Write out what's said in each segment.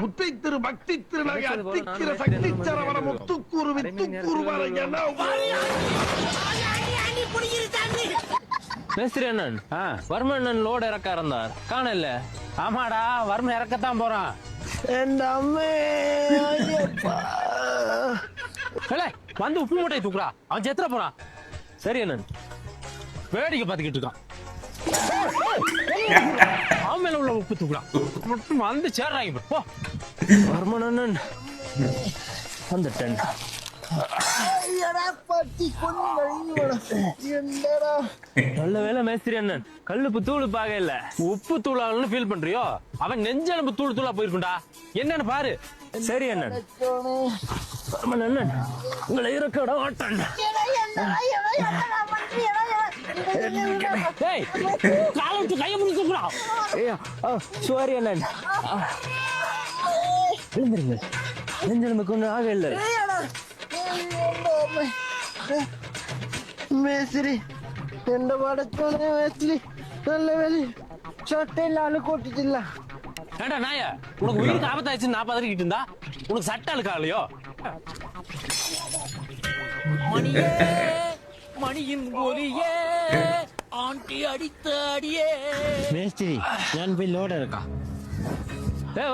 முத்தை திரு பக்தி திருநகை அத்திக்கிற சக்தி சரவண முத்துக்கூறு வித்துக்கூறு வரையனா மேஸ்திரி அண்ணன் வர்ம அண்ணன் லோட இறக்க இருந்தார் காணல. ஆமாடா வர்ம இறக்கத்தான் போறான். வந்து உப்பு மூட்டை தூக்குறா, அவன் செத்துற போறான். சரி அண்ணன். வேடிக்கை பார்த்துக்கிட்டு இருக்கான். அவன் மேல உள்ள உப்பு தூக்குறான் மட்டும் வந்து சேர்றாங்க. போ வர்மன் அண்ணன் வந்துட்டேன். நல்ல வேலை மேஸ்திரி அண்ணன் கல்லுப்பு தூள் பாக இல்ல உப்பு தூளான்னு ஃபீல் பண்றியோ? அவன் நெஞ்செலும்பு தூள் தூளா போயிருக்குண்டா. என்னன்னு பாரு. சரி அண்ணன். அண்ணன் உங்களை இருக்க விட மாட்டேன். கையை முடிச்சுடா. சாரி அண்ணன். எழுந்திருங்க. நெஞ்செலும்புக்கு ஒன்றும் ஆக இல்லை. മേസ്തിരി എന്റെ പടച്ചോനെ മേസ്തിരി നല്ല വേലി ചൊട്ടയില്ല ആള് കൊട്ടിട്ടില്ല. ஏண்டா நாய, உனக்கு உயிருக்கு ஆபத்தாச்சு நான் பதறிக்கிட்டு இருந்தா உனக்கு சட்ட அழுக்காலையோ? மணியே மணியின் ஒலியே ஆண்டி அடித்த அடியே. மேஸ்திரி நான் போய் லோட இருக்கா.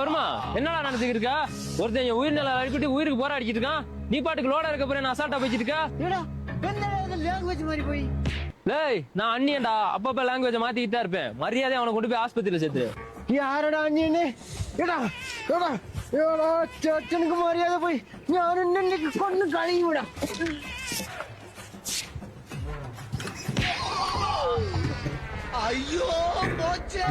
வருமா என்னடா நினைச்சுக்கிட்டு இருக்கா? ஒருத்தன் என் உயிர் நிலை அடிக்கிட்டு உயிருக்கு போரா அடிக்கிட்டு இருக்கான். நீ பாட்டுக்கு லோடா இருக்க போறேன் அசால்ட்டா போயிட்டு இருக்கா? ലാംഗ്വേജ് മാറി പോയി. லேய் நான் அண்ணியன்டா. அப்பப்ப லாங்குவேஜ் மாத்திக்கிட்டு தான் இருப்பேன். மரியாதை அவனை கொண்டு போய் ஆஸ்பத்திரியில சேர்த்து. ആരടാ അന്യനെ? എടാ എടാ എടാ ചേട്ടനക്ക് മര്യാദ പോയി. ഞാൻ എന്നെ കൊന്നു കളിയൂടാ. അയ്യോ പോച്ചേ.